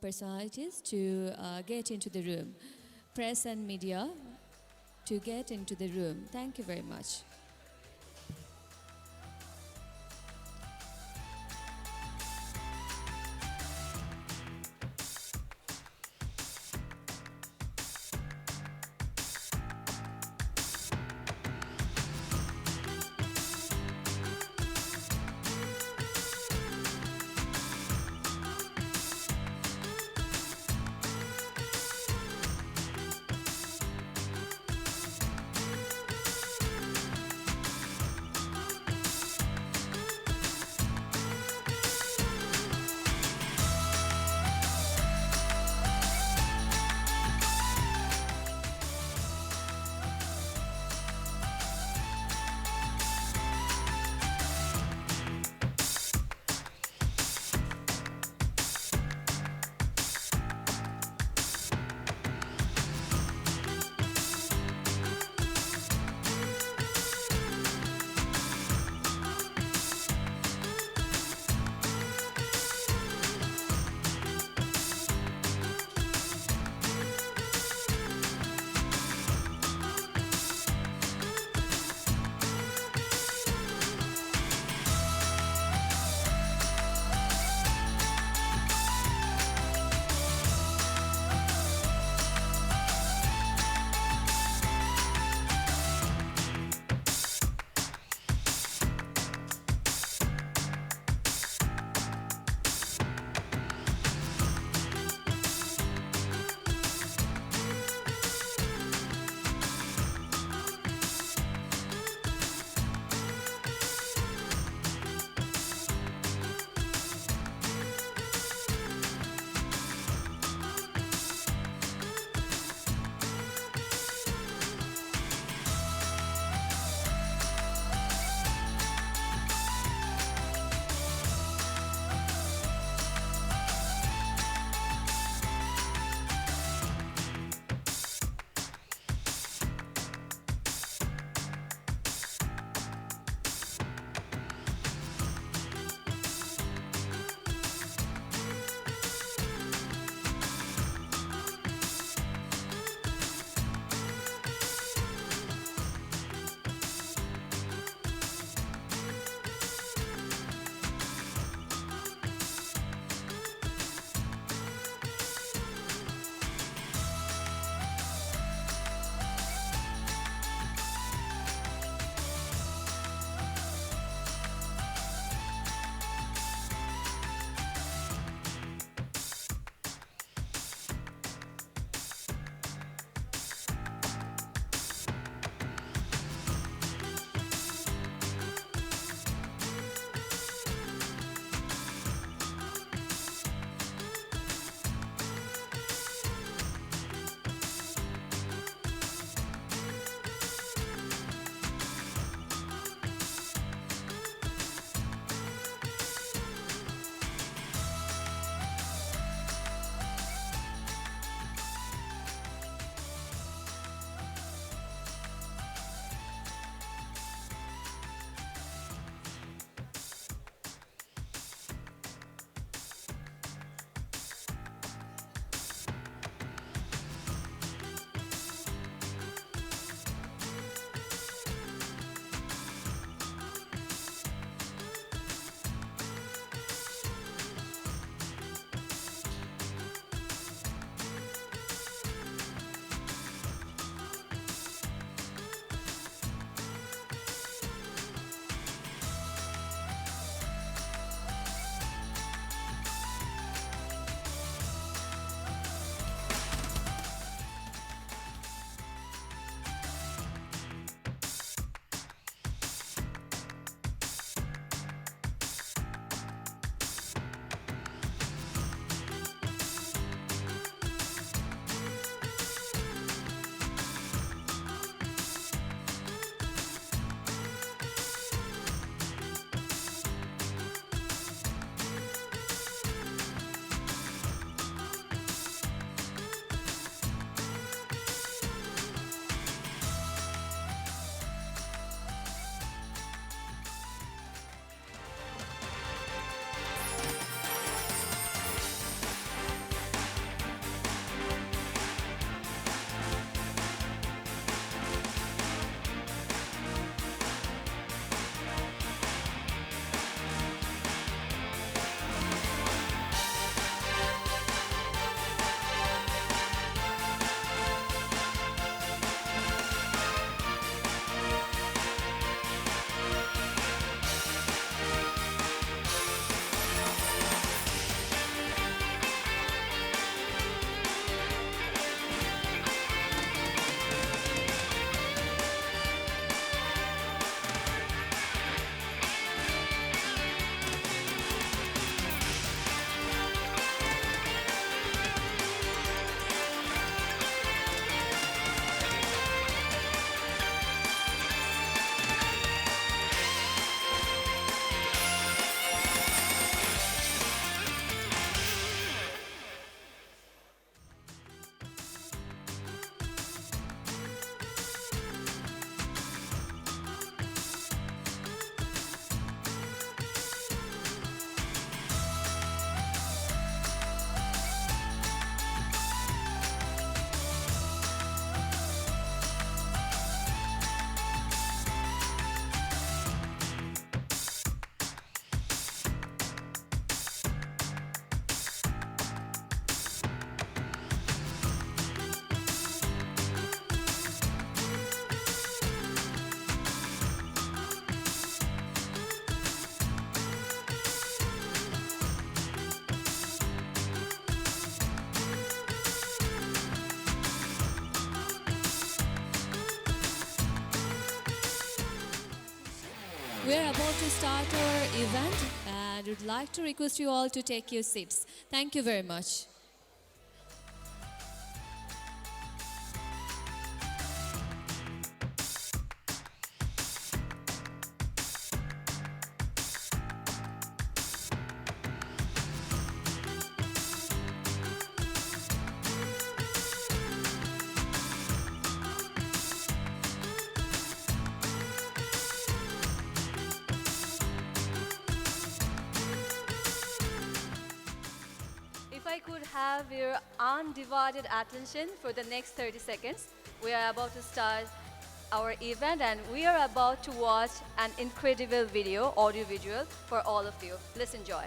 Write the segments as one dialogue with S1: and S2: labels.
S1: personalities to get into the room. Press and media to get into the room. Thank you very much. We are about to start our event and would like to request you all to take your seats. Thank you very much.
S2: If I could have your undivided attention for the next 30 seconds, we are about to start our event and we are about to watch an incredible video, audio visual for all of you. Let's enjoy.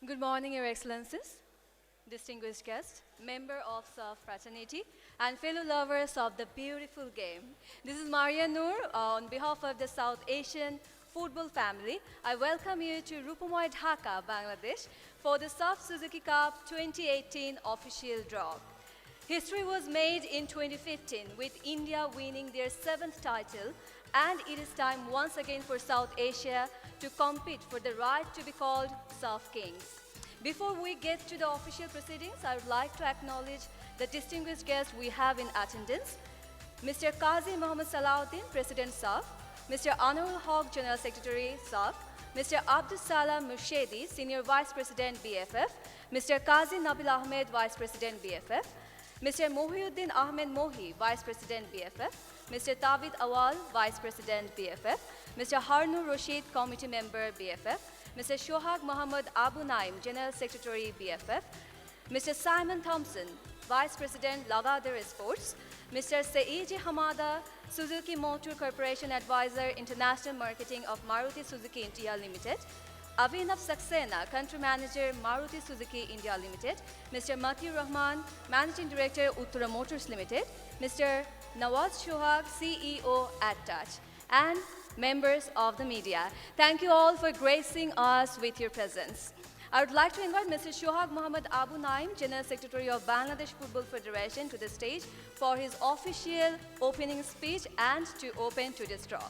S2: Good morning, Your Excellencies, distinguished guests, member of SAFF fraternity, and fellow lovers of the beautiful game. This is Maria Noor on behalf of the South Asian football family. I welcome you to Rupamoy, Dhaka, Bangladesh for the SAFF Suzuki Cup 2018 official draw. History was made in 2015 with India winning their 7th title, and it is time once again for South Asia to compete for the right to be called SAFF Kings. Before we get to the official proceedings, I would like to acknowledge the distinguished guests we have in attendance. Mr. Qazi Mohammad Salahuddin, President SAFF, Mr. Anurul Haq, General Secretary SAFF, Mr. Abdus Salam Murshedi, Senior Vice President BFF, Mr. Qazi Nabil Ahmed, Vice President BFF, Mr. Mohiuddin Ahmed Mohi, Vice President BFF, Mr. Tawid Awal, Vice President BFF, Mr. Harnur Rashid, Committee Member BFF, Mr. Shohag Mohammad Abu Naim, General Secretary BFF, Mr. Simon Thompson, Vice President Lagader Sports, Mr. Seiji Hamada, Suzuki Motor Corporation Advisor, International Marketing of Maruti Suzuki India Limited, Avinav Saxena, Country Manager, Maruti Suzuki India Limited, Mr. Mati Rahman, Managing Director, Uttara Motors Limited, Mr. Nawaz Shohag, CEO at Touch, and members of the media. Thank you all for gracing us with your presence. I would like to invite Mr. Shohag Mohammad Abu Naim, General Secretary of Bangladesh Football Federation, to the stage for his official opening speech and to open today's draw.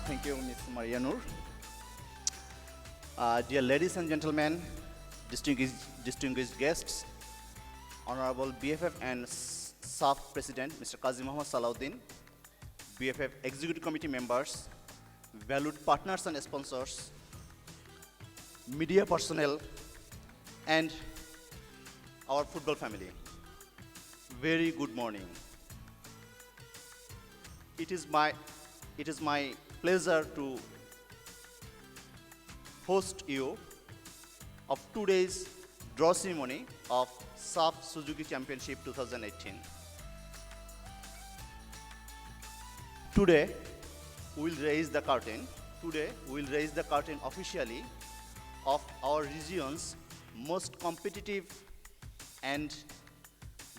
S3: Thank you, Ms. Maria Noor. Dear ladies and gentlemen, distinguished guests, Honorable BFF and SAFF President, Mr. Qazi Mohammad Salahuddin, BFF Executive Committee members, valued partners and sponsors, media personnel, and our football family. Very good morning. It is my pleasure to host you of today's draw ceremony of SAFF Suzuki Championship 2018. Today, we will raise the curtain. Today, we will raise the curtain officially of our region's most competitive and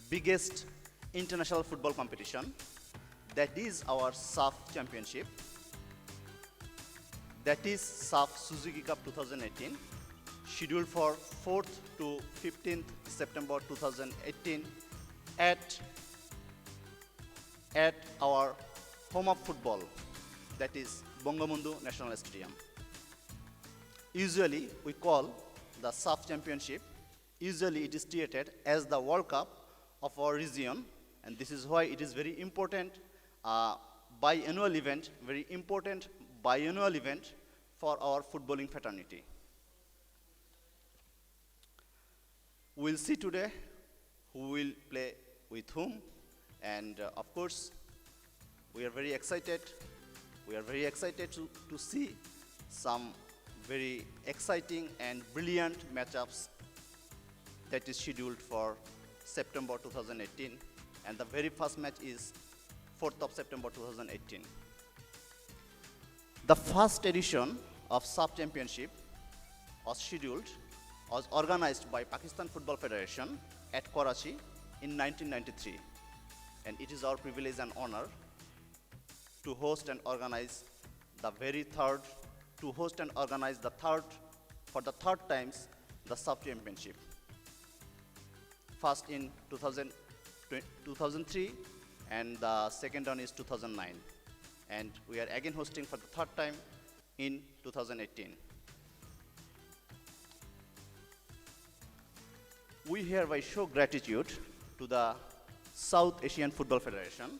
S3: biggest international football competition, that is our SAFF Championship, that is SAFF Suzuki Cup 2018, scheduled for 4th to 15th September 2018 at our home of football, that is Bangabandhu National Stadium. Usually we call the SAFF Championship, usually it is treated as the World Cup of our region, and this is why it is very important biannual event, very important biannual event for our footballing fraternity. We'll see today who will play with whom, and of course, we are very excited. We are very excited to see some very exciting and brilliant matchups that is scheduled for September 2018, and the very first match is 4th of September 2018. The first edition of SAFF Championship was organized by Pakistan Football Federation at Karachi in 1993, and it is our privilege and honor to host and organize the third times the SAFF Championship. First in 2003, and the second one is 2009. And we are again hosting for the third time in 2018. We hereby show gratitude to the South Asian Football Federation.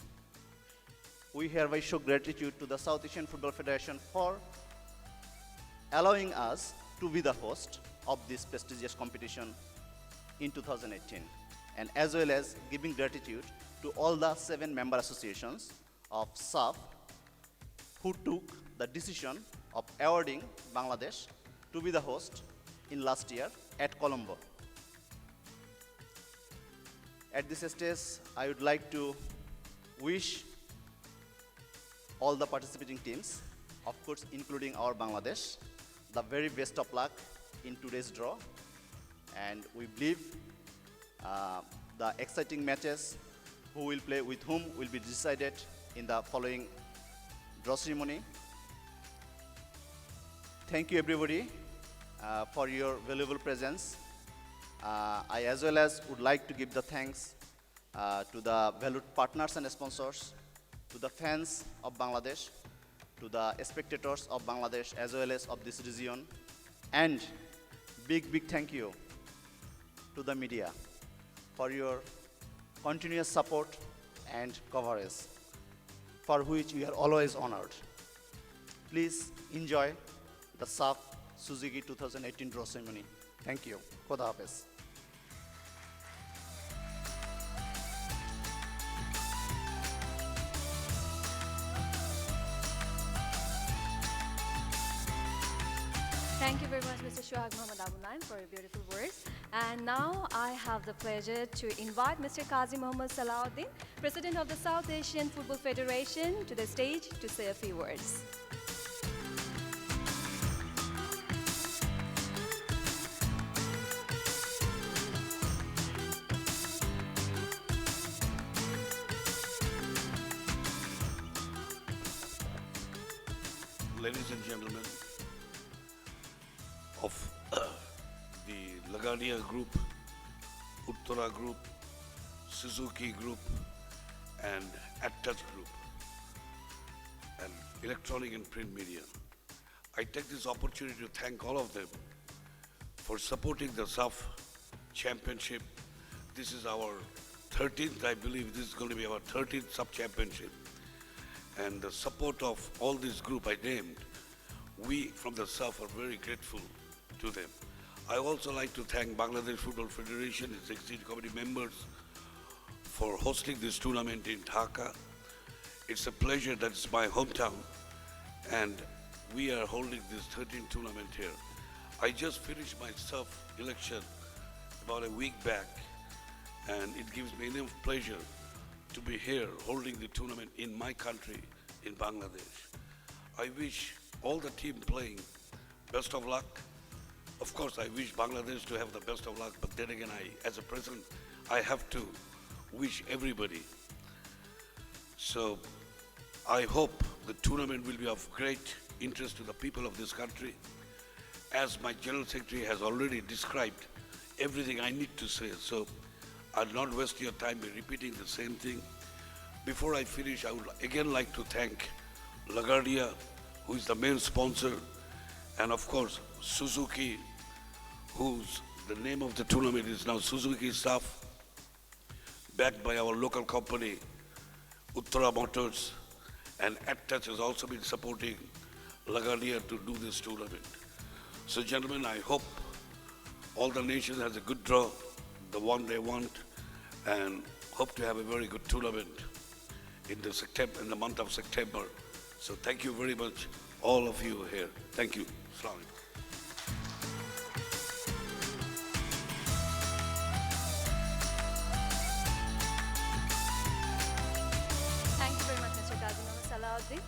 S3: We hereby show gratitude to the South Asian Football Federation for allowing us to be the host of this prestigious competition in 2018, and as well as giving gratitude to all the 7 member associations of SAFF who took the decision of awarding Bangladesh to be the host in last year at Colombo. At this stage, I would like to wish all the participating teams, of course including our Bangladesh, the very best of luck in today's draw, and we believe the exciting matches, who will play with whom, will be decided in the following draw ceremony. Thank you everybody for your valuable presence. I as well as would like to give the thanks to the valued partners and sponsors, to the fans of Bangladesh, to the spectators of Bangladesh as well as of this region, and big thank you to the media for your continuous support and coverage, for which we are always honored. Please enjoy the SAFF Suzuki 2018 draw ceremony. Thank you. Khuda Hafiz.
S2: Thank you very much, Mr. Shuag Muhammad Abunaim, for your beautiful words. And now I have the pleasure to invite Mr. Qazi Muhammad Salahuddin, President of the South Asian Football Federation, to the stage to say a few words.
S4: Ladies and gentlemen of the Lagania Group, Uttara Group, Suzuki Group, and AdTouch Group, and electronic and print media, I take this opportunity to thank all of them for supporting the SAFF Championship. This is our 13th, I believe this is going to be our 13th sub-championship. And the support of all this group I named, we from the SAFF are very grateful to them. I also like to thank Bangladesh Football Federation, its executive committee members, for hosting this tournament in Dhaka. It's a pleasure, that's my hometown, and we are holding this 13th tournament here. I just finished my SAFF election about a week back, and it gives me enough pleasure to be here holding the tournament in my country, in Bangladesh. I wish all the team playing best of luck, Of course, I wish Bangladesh to have the best of luck, but then again, as a president, I have to wish everybody. So I hope the tournament will be of great interest to the people of this country. As my General Secretary has already described everything I need to say, so I'll not waste your time by repeating the same thing. Before I finish, I would again like to thank LaGuardia, who is the main sponsor, and of course, Suzuki, whose the name of the tournament is now Suzuki SAFF, backed by our local company, Uttara Motors, and AdTouch has also been supporting LaGuardia to do this tournament. So gentlemen, I hope all the nations has a good draw, the one they want, and hope to have a very good tournament in the month of September. So thank you very much, all of you here. Thank you. Assalamu alaikum.
S2: Thank you very much, Mr. Qazi Muhammad Salahuddin.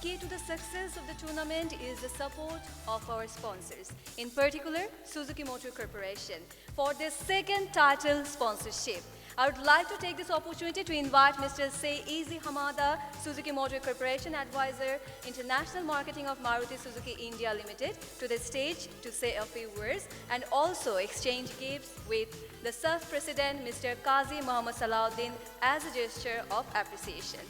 S2: Key to the success of the tournament is the support of our sponsors, in particular Suzuki Motor Corporation, for their second title sponsorship. I would like to take this opportunity to invite Mr. Seizi Hamada, Suzuki Motor Corporation Advisor, International Marketing of Maruti Suzuki India Limited, to the stage to say a few words and also exchange gifts with the SAFF President, Mr. Qazi Muhammad Salahuddin, as a gesture of appreciation.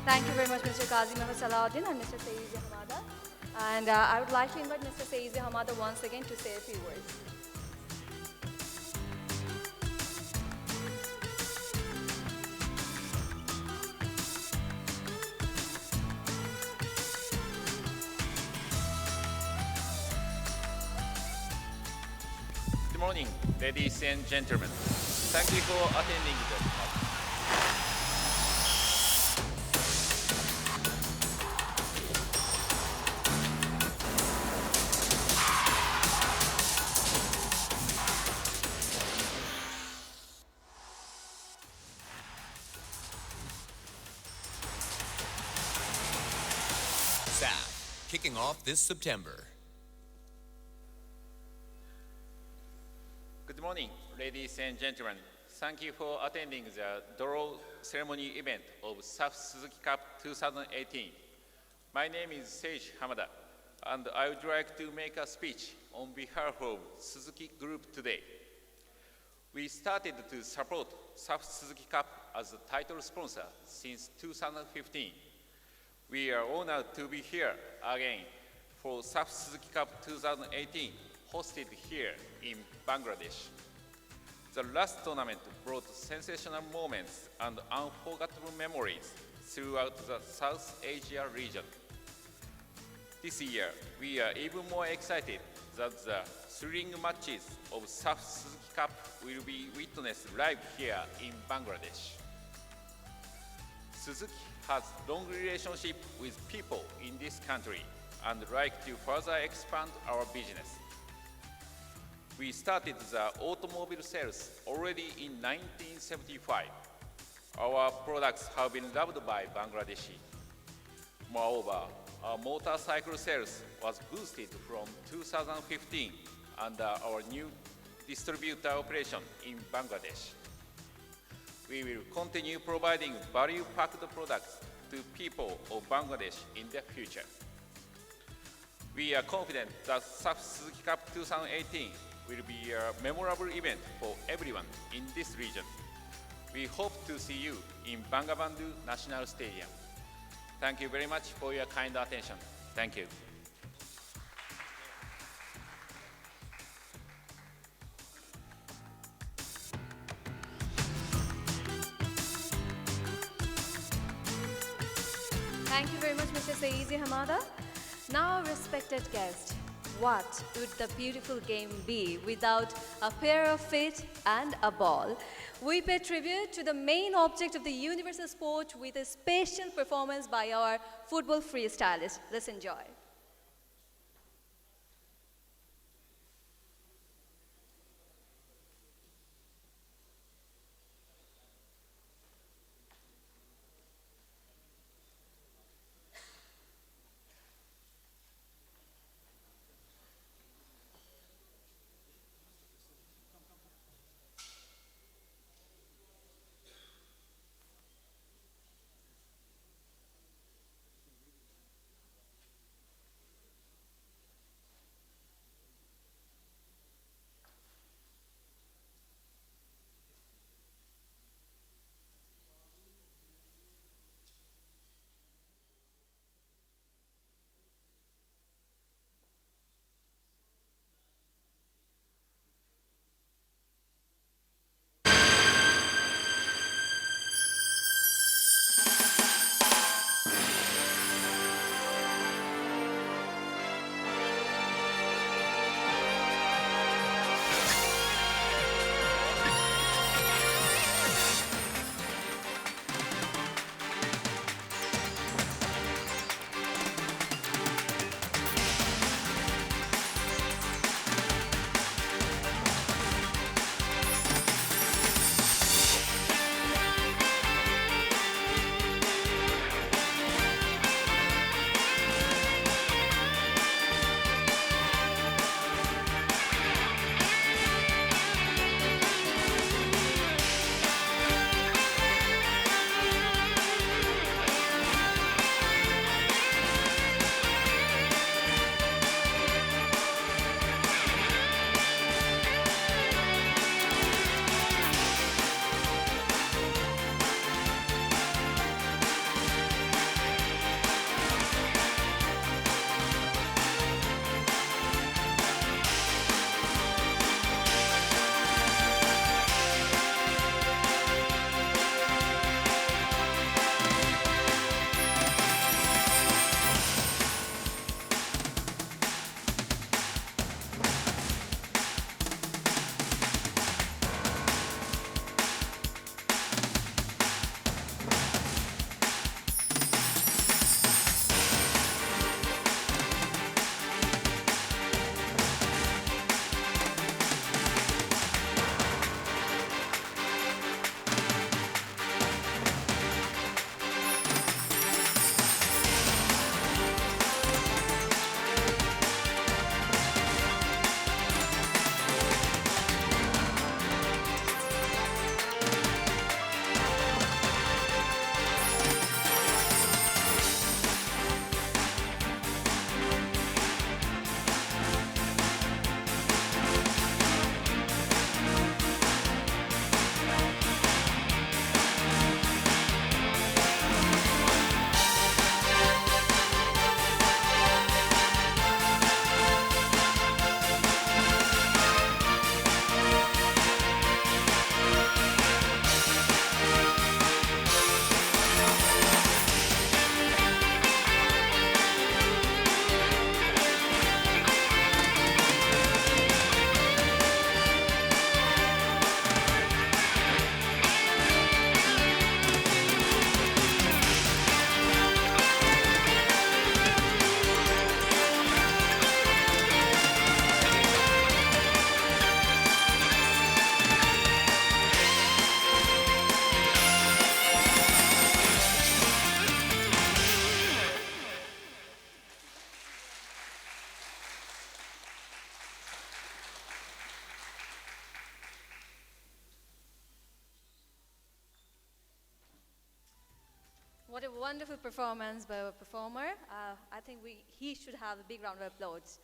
S2: Thank you very much, Mr. Qazi Muhammad Salahuddin and Mr. Seizi Hamada. And I would like to invite Mr. Seizi Hamada once again to say a few words.
S5: Good morning, ladies and gentlemen. Thank you for attending the
S6: SAFF, kicking off this September.
S5: Good morning, ladies and gentlemen. Thank you for attending the draw ceremony event of SAFF Suzuki Cup 2018. My name is Seizi Hamada, and I would like to make a speech on behalf of Suzuki Group today. We started to support SAFF Suzuki Cup as a title sponsor since 2015. We are honored to be here again for SAFF Suzuki Cup 2018, hosted here in Bangladesh. The last tournament brought sensational moments and unforgettable memories throughout the South Asia region. This year, we are even more excited that the thrilling matches of SAFF Suzuki Cup will be witnessed live here in Bangladesh. Suzuki has long relationship with people in this country and like to further expand our business. We started the automobile sales already in 1975. Our products have been loved by Bangladeshi. Moreover, our motorcycle sales was boosted from 2015 under our new distributor operation in Bangladesh. We will continue providing value-packed products to people of Bangladesh in the future. We are confident that SAFF Suzuki Cup 2018 will be a memorable event for everyone in this region. We hope to see you in Bangabandhu National Stadium. Thank you very much for your kind attention. Thank you.
S2: Thank you very much, Mr. Saizi Hamada. Now, respected guest, what would the beautiful game be without a pair of feet and a ball? We pay tribute to the main object of the universal sport with a special performance by our football freestylist. Let's enjoy. wonderful performance by our performer. I think he should have a big round of applause.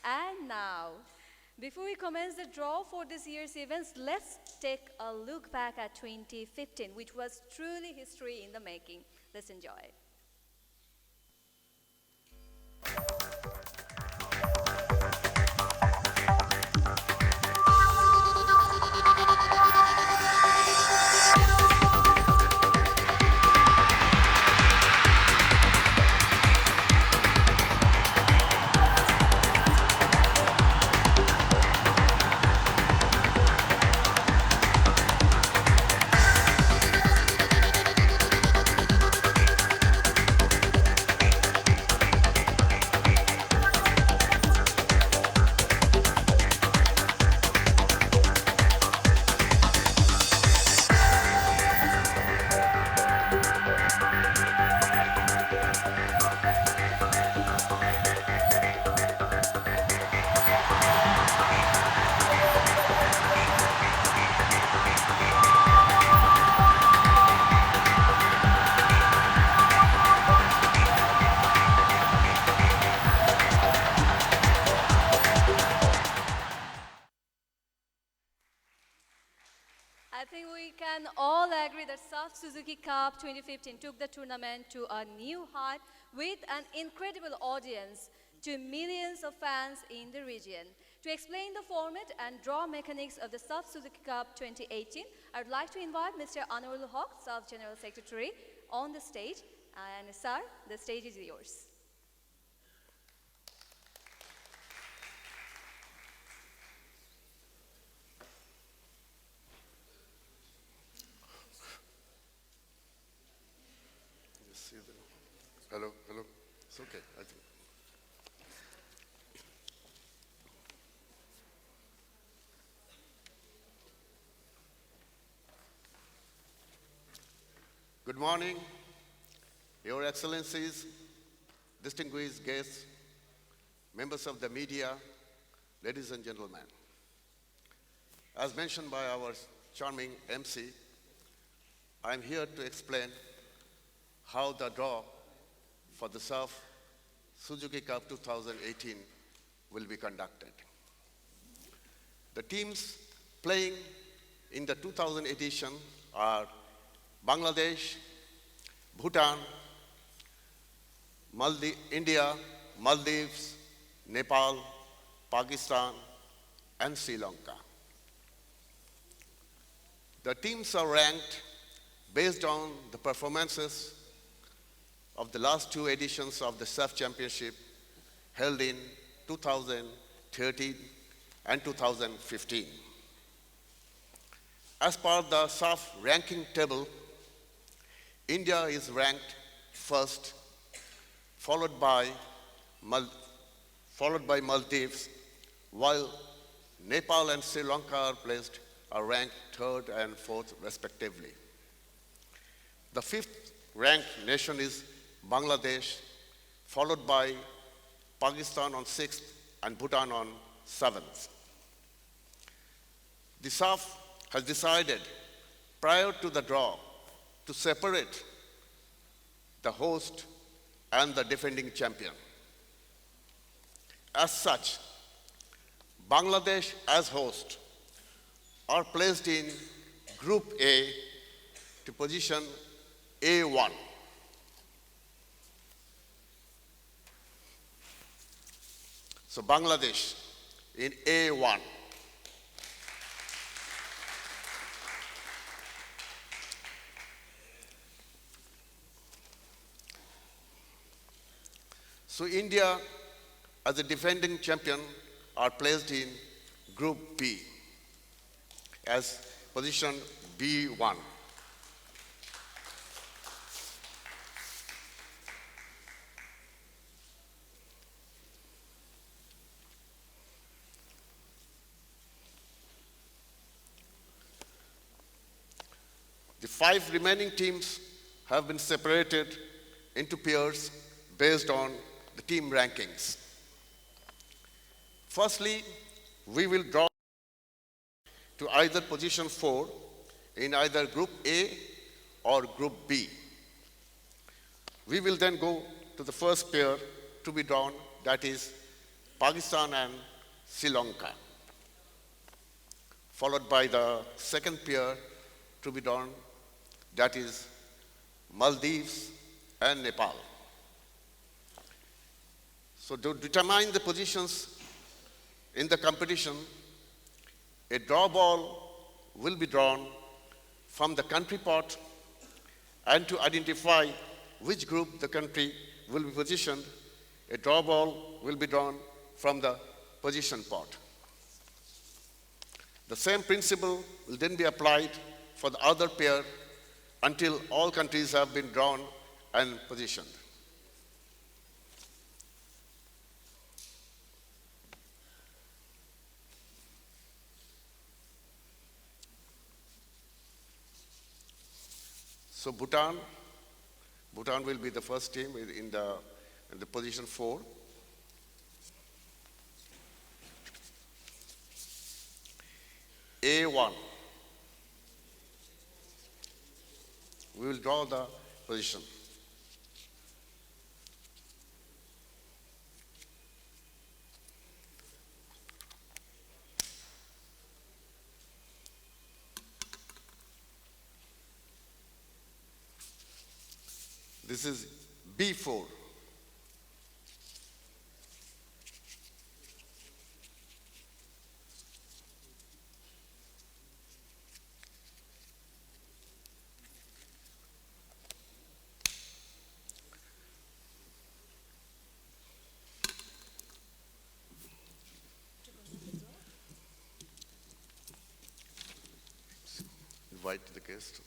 S2: And now, before we commence the draw for this year's events, let's take a look back at 2015, which was truly history in the making. Let's enjoy. I think we can all agree that SAFF Suzuki Cup 2015 took the tournament to a new height with an incredible audience to millions of fans in the region. To explain the format and draw mechanics of the SAFF Suzuki Cup 2018, I would like to invite Mr. Anurul Haq, SAFF General Secretary, on the stage. And sir, the stage is yours.
S7: Hello, hello. It's okay, I think. Good morning, Your Excellencies, distinguished guests, members of the media, ladies and gentlemen. As mentioned by our charming MC, I'm here to explain how the draw for the SAFF Suzuki Cup 2018 will be conducted. The teams playing in the 2000 edition are Bangladesh, Bhutan, India, Maldives, Nepal, Pakistan, and Sri Lanka. The teams are ranked based on the performances of the last two editions of the SAFF Championship held in 2013 and 2015. As per the SAFF ranking table, India is ranked first, followed by Maldives, while Nepal and Sri Lanka are ranked third and fourth respectively. The fifth ranked nation is Bangladesh, followed by Pakistan on 6th and Bhutan on 7th. The SAFF has decided prior to the draw to separate the host and the defending champion. As such, Bangladesh as host are placed in Group A to position A1. So Bangladesh in A1. So India, as the defending champion, are placed in Group B as position B1. The 5 remaining teams have been separated into pairs based on the team rankings. Firstly, we will draw to either position 4 in either Group A or Group B. We will then go to the first pair to be drawn, that is Pakistan and Sri Lanka, followed by the second pair to be drawn, that is Maldives and Nepal. So to determine the positions in the competition, a draw ball will be drawn from the country pot, and to identify which group the country will be positioned, a draw ball will be drawn from the position pot. The same principle will then be applied for the other pair until all countries have been drawn and positioned. So Bhutan will be the first team in the position 4. A1. We will draw the position. This is B4. Invite the guest.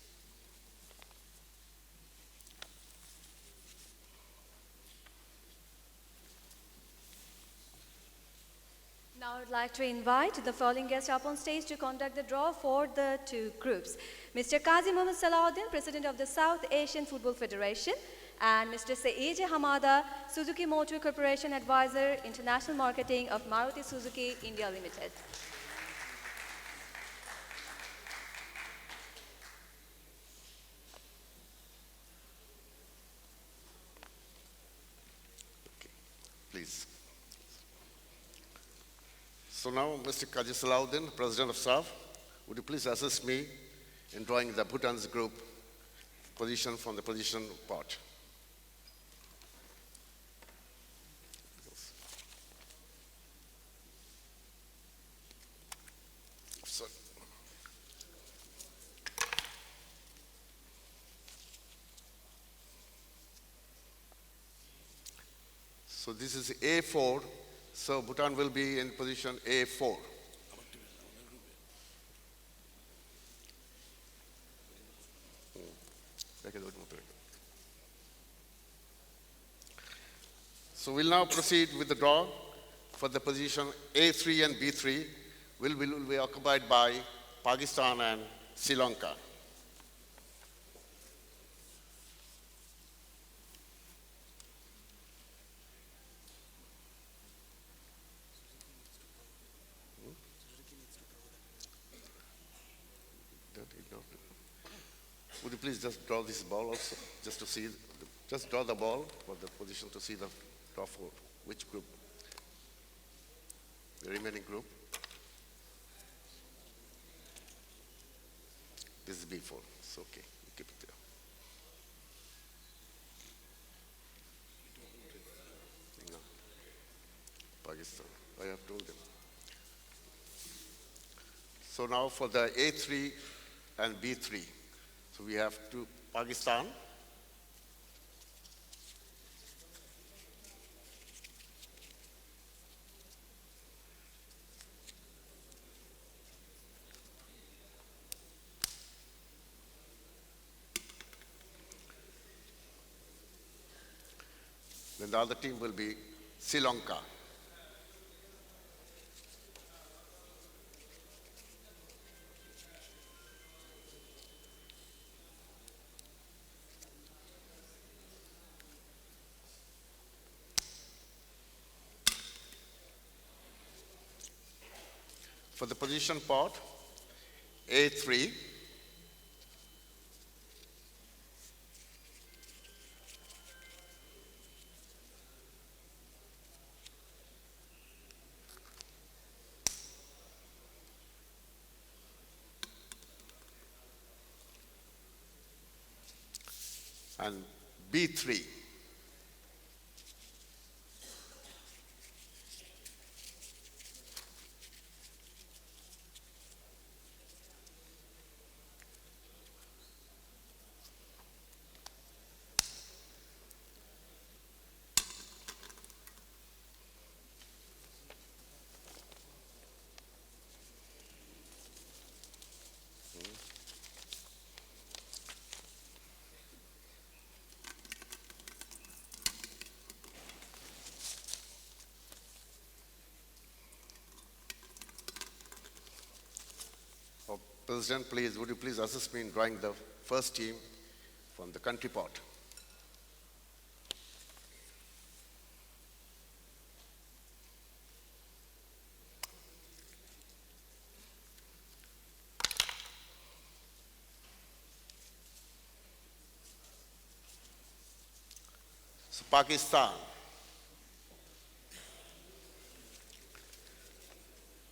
S2: Now I'd like to invite the following guests up on stage to conduct the draw for the two groups. Mr. Qazi Muhammad Salahuddin, President of the South Asian Football Federation, and Mr. Saeed Hamada, Suzuki Motor Corporation Advisor, International Marketing of Maruti Suzuki India Limited.
S7: Please. So now, Mr. Qazi Salahuddin, President of SAFF, would you please assist me in drawing the Bhutan's group position from the position part? Sorry. So this is A4. So Bhutan will be in position A4. So we'll now proceed with the draw for the position A3 and B3 will be occupied by Pakistan and Sri Lanka. Would you please just draw this ball also, just to see, just draw the ball for the position to see the draw for which group, the remaining group. This is B4, it's okay, you keep it there. No. Pakistan, I have told them. So now for the A3 and B3. So we have to Pakistan, then the other team will be Sri Lanka. For the position pot, A3, and B3. President, please, would you please assist me in drawing the first team from the country pot? So Pakistan.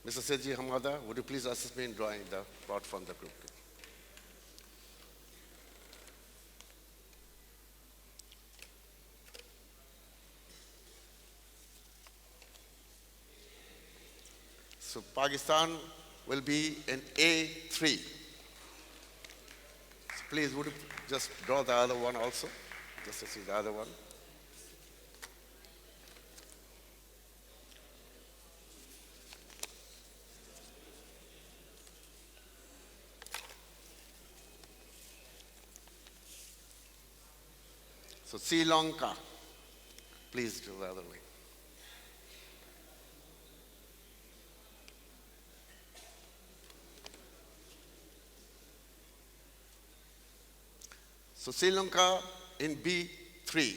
S7: Mr. Seji Hamada, would you please assist me in drawing the pot from the group? So Pakistan will be in A3. So please, would you just draw the other one also, just to see the other one. So Sri Lanka, please do the other way. So Sri Lanka in B3,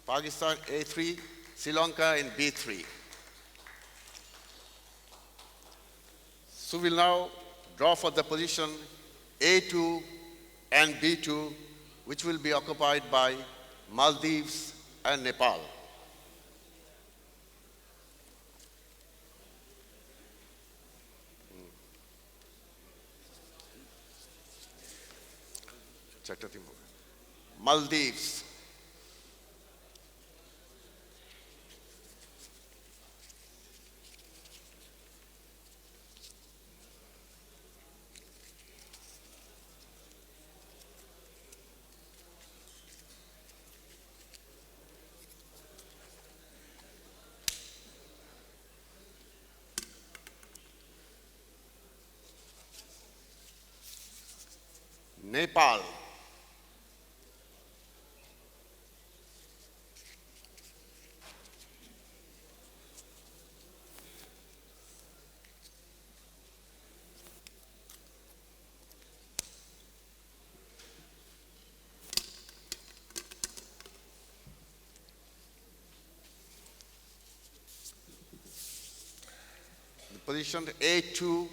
S7: Pakistan A3, Sri Lanka in B3. So we'll now draw for the position A2 and B2, which will be occupied by Maldives and Nepal. Maldives. Nepal. The position A2,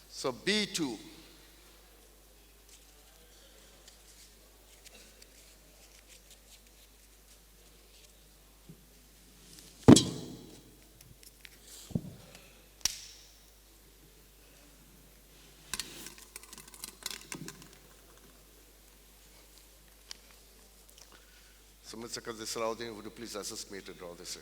S7: so B2. So Mr. Salahuddin, would you please assist me to draw this in?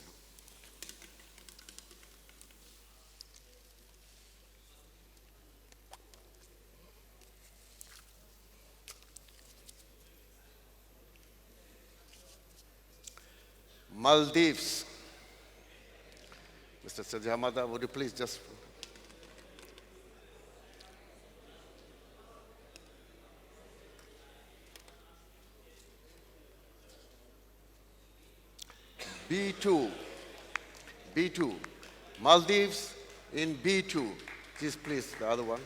S7: Maldives. Mr. Sajid Hamada, would you please just B2, B2, Maldives in B2. Please, the other one.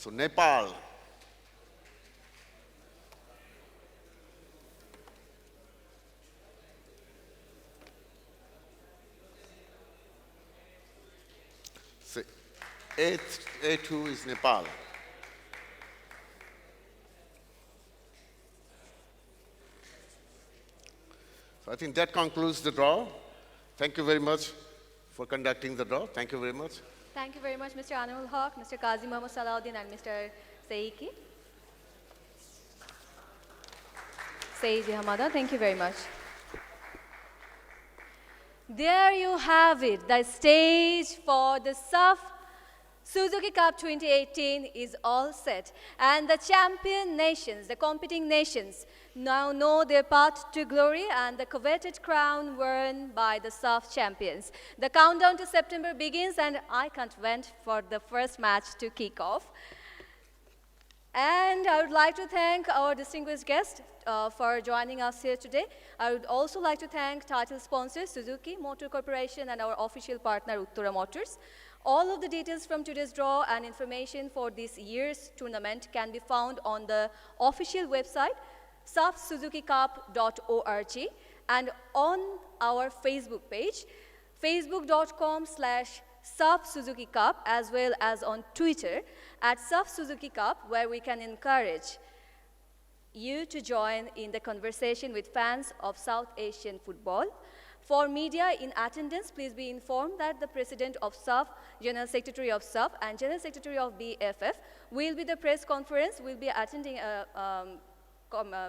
S7: So Nepal. So A2 is Nepal. So I think that concludes the draw. Thank you very much for conducting the draw. Thank you very much.
S2: Thank you very much, Mr. Anamul Haq, Mr. Qazi Muhammad Salahuddin, and Mr. Seiki. Seiji Hamada, thank you very much. There you have it. The stage for the SAFF Suzuki Cup 2018 is all set. And the champion nations, the competing nations, now know their path to glory and the coveted crown worn by the SAFF champions. The countdown to September begins, and I can't wait for the first match to kick off. And I would like to thank our distinguished guest for joining us here today. I would also like to thank title sponsors Suzuki Motor Corporation and our official partner Uttora Motors. All of the details from today's draw and information for this year's tournament can be found on the official website saffsuzukicup.org and on our Facebook page, facebook.com/SAFF Suzuki Cup, as well as on Twitter @SAFF Suzuki Cup, where we can encourage you to join in the conversation with fans of South Asian football. For media in attendance, please be informed that the President of SAFF, General Secretary of SAFF, and General Secretary of BFF will be the press conference, will be attending a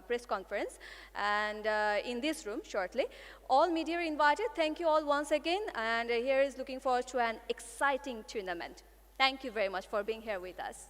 S2: press conference and in this room shortly. All media are invited. Thank you all once again, and here is looking forward to an exciting tournament. Thank you very much for being here with us.